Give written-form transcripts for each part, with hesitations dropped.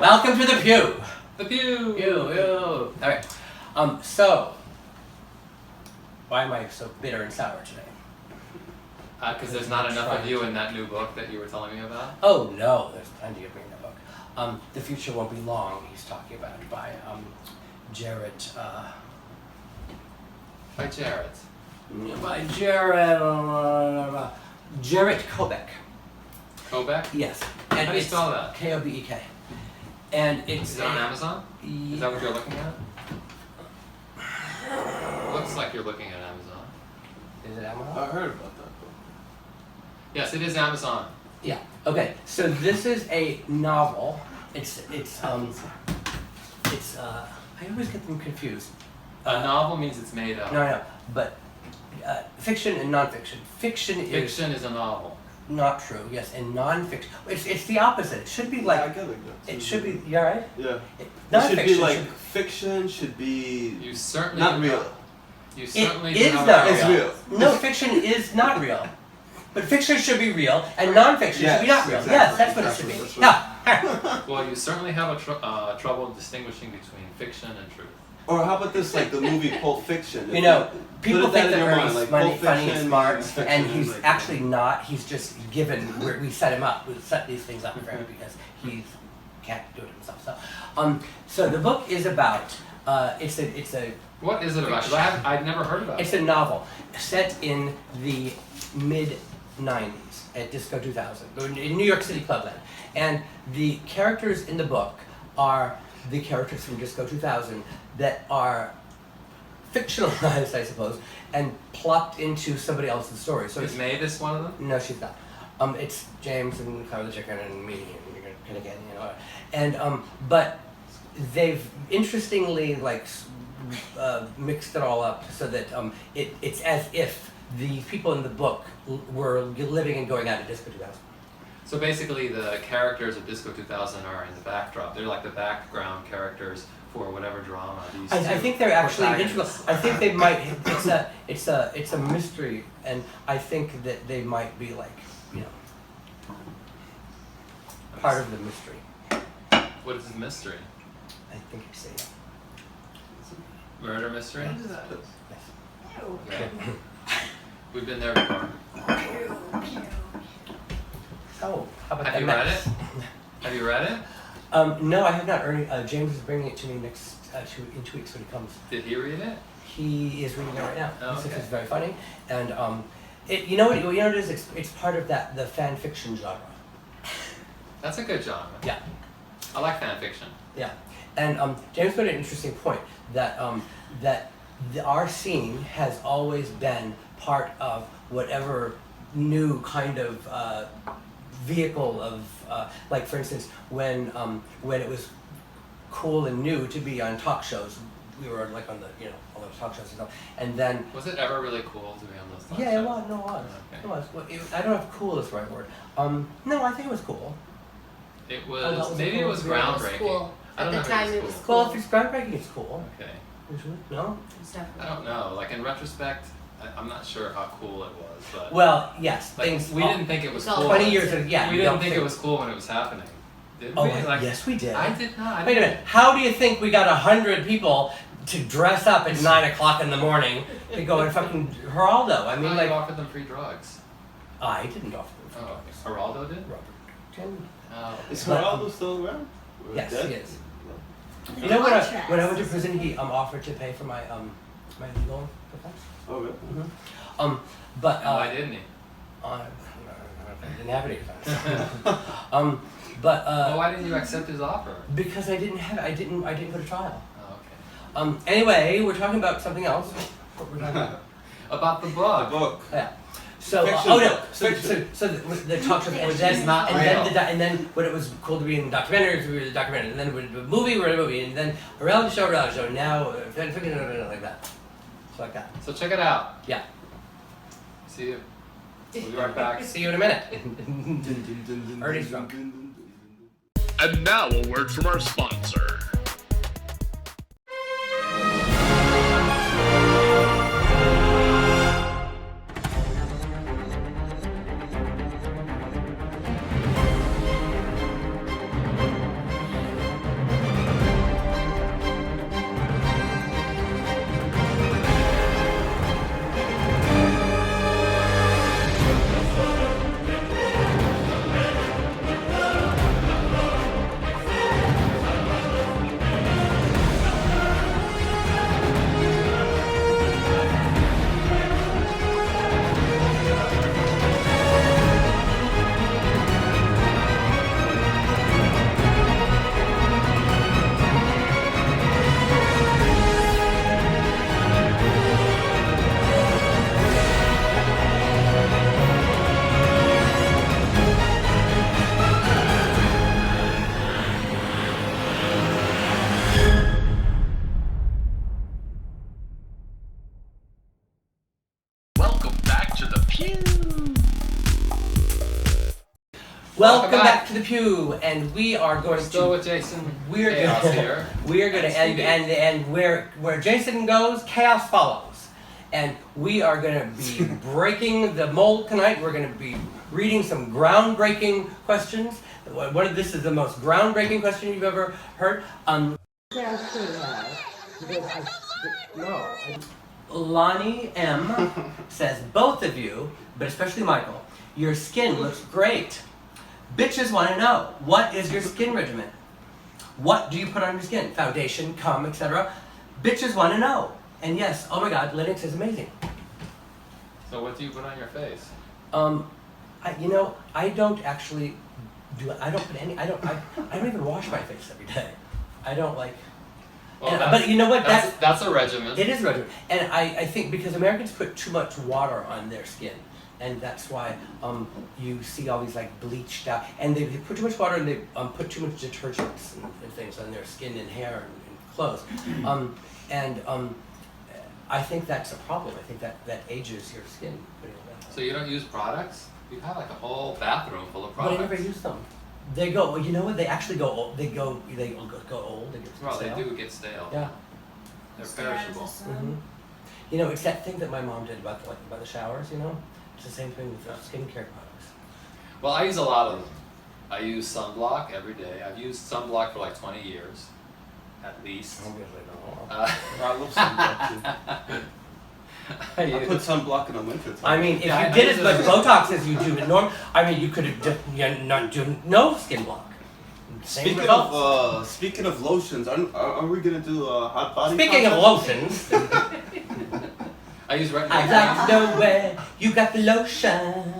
Welcome to the Peew. The Peew. Pew. All right. So, why am I so bitter and sour today? Because there's not enough of you in that new book that you were telling me about? Oh no, there's plenty of me in the book. The Future Won't Be Long, he's talking about, by Jarett. By Jarett. By Jarett Kobek. Kobek? Yes. And how do you spell that? Kobek. And it's... Is it on Amazon? Is that what you're looking at? Looks like you're looking at Amazon. Is it Amazon? I heard about that though. Yes, it is Amazon. Yeah. Okay. So this is a novel. I always get them confused. A novel means it's made up. No. But fiction and nonfiction. Fiction is a novel. Not true. Yes, and nonfiction. It's the opposite. It should be like. Yeah, I get it. It should be. You alright? Yeah. It should be like fiction should be. You certainly not real. You certainly it is not not real. real. No, fiction is not real. But fiction should be real, and nonfiction should be not real. Exactly, Yes, that's what it should be. Yeah. Well, you certainly have a trouble distinguishing between fiction and truth. Or how about this, like the movie Pulp Fiction? You know, people Put that think in that your Ernie's mind, like, funny Pulp and Fiction smart, is fiction, and he's like, actually not. He's just given. We set him up. We set these things up for him because he can't do it himself. So the book is about. It's a. What is it about? Because I've never heard about it. It's a novel set in the mid-90s at Disco 2000 in New York City Clubland, and the characters in the book are the characters from Disco 2000 that are fictionalized, I suppose, and plopped into somebody else's story. So Is Mavis one of them? No, she's not. It's James and Clara the Chicken and me and Finnegan, you know. And but they've interestingly mixed it all up so that it's as if the people in the book were living and going out at Disco 2000. So basically, the characters of Disco 2000 are in the backdrop. They're like the background characters for whatever drama. I think they're actually integral. I think they might. It's a mystery, and I think that they might be part of the mystery. What is the mystery? I think you say that. Murder mystery? Yes. Okay. We've been there before. Oh, how about Have that? you read it? Have you read it? No, I have not. Ernie, James is bringing it to me next in 2 weeks when he comes. Did he read it? He is reading it right now. Oh, He says okay. it's very funny, and you know what it is. It's part of the fan fiction genre. That's a good genre. Yeah. I like fan fiction. Yeah, and James made an interesting point that our scene has always been part of whatever new kind of vehicle of like, for instance, when it was cool and new to be on talk shows, we were like on the all those talk shows and stuff, and then Was it ever really cool to be on those talk yeah, shows? it was. No, it was. Okay. It was. Well, I don't know if "cool" is the right word. No, I think it was cool. It that was, was maybe cool. it was It was groundbreaking. cool. I don't At know the if time, it was cool. Well, if it's groundbreaking, it's cool. Okay. Usually, no. It's I definitely don't know. Like in retrospect, I'm not sure how cool it was, but Well, yes, like, things. we didn't think it was It's all cool. 20 years ago, yeah. We you didn't don't think it was cool when it was happening. Did Oh, we? Like, yes, we did. I did not. Wait a minute. How do you think we got 100 people to dress up at 9 o'clock in the morning to go and fucking Geraldo? I I mean, thought like, you offered them free drugs. I didn't offer them. Oh, okay. Geraldo did? Robert didn't. Oh. Is But, Geraldo still around? Or Yes, dead? he is. You know when I went to prison, he offered to pay for my my legal defense. Oh, really? But Why didn't he? I didn't have any defense. But Well, why didn't you accept his offer? because I didn't go to trial. Oh, okay. Anyway, we're talking about something else. What we're talking about? About the The book. book. Yeah. So Fiction oh no. book. So the talk show and then It's not and then real. and then when it was cool to be in the documentary, we were in the documentary, and then with the movie, we're in a movie, and then a reality show, and now fiction, like that. It's like that. So check it out. Yeah. See you. We'll be right back. See you in a minute. Ernie's drunk. And now a word from our sponsor. Welcome back to the Peew, and we are going Still to. with Jason. We're Chaos gonna, here. we are going to and where Jason goes, chaos follows, and we are going to be breaking the mold tonight. We're going to be reading some groundbreaking questions. This is the most groundbreaking question you've ever heard. Lonnie M says, both of you, but especially Michael, your skin looks great. Bitches want to know, what is your skin regimen? What do you put on your skin? Foundation, cum, etc. Bitches want to know. And yes, oh my God, Linux is amazing. So what do you put on your face? I don't actually I don't even wash my face every day. I don't like. Well, But you know what? That's a regimen. It is a regimen, and I think because Americans put too much water on their skin, and that's why you see all these like bleached out, and they put too much water and they put too much detergents and things on their skin and hair and clothes, I think that's a problem. I think that ages your skin. So you don't use products? You have like a whole bathroom full of products. But I never use them. They go. Well, you know what? They actually go old. They go old. They get Well, stale. they do get stale. Yeah. They're perishable. Mm-hmm. You know, it's that thing that my mom did about the showers. You know, it's the same thing with skincare products. Well, I use a lot of them. I use sunblock every day. I've used sunblock for like 20 years, at least. I love sunblock too. I put sunblock in the winter time. I mean, if Yeah, you did I as use much it. Botox as you do to norm, I mean, you could have not do no skin block. Same results. Speaking of lotions, are we gonna do a hot body? Speaking of contest? lotions, I use retinol. I'd like to know where you got the lotion.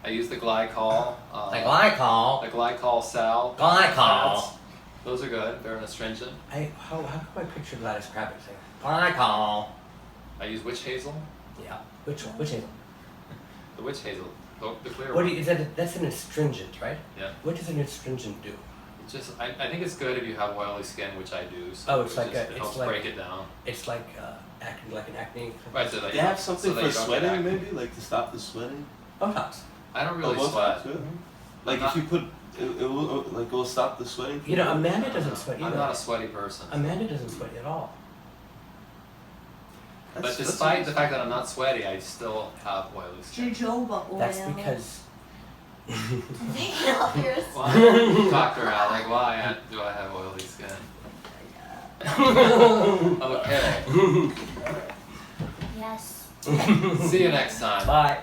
I use the glycol. The glycol. The glycol sal. Glycol. pads. Those are good. They're an astringent. How come I picture Gladys Kravitz saying glycol? I use witch hazel. Yeah. Which one? Which hazel? The witch hazel. The clear What one. do you, is that? That's an astringent, right? Yeah. What does an astringent do? It's just I think it's good if you have oily skin, which I do. So Oh, it's it like just, a- it it's helps like- break it down. It's like acting like an acne. Right, so that They you have don't- something so that for you don't get sweating, acne. maybe, like to stop the sweating. Botox. I don't really Oh, sweat. Botox, yeah. Like I'm if you put, it will stop the sweating. You know, Amanda doesn't sweat either. I'm not a sweaty person. Amanda doesn't sweat at all. But despite the fact that I'm not sweaty, I still have oily skin. Jojoba oil. That's because. Take it off your skin. Why? Dr. Alec, why do I have oily skin? Okay. Yes. See you next time. Bye.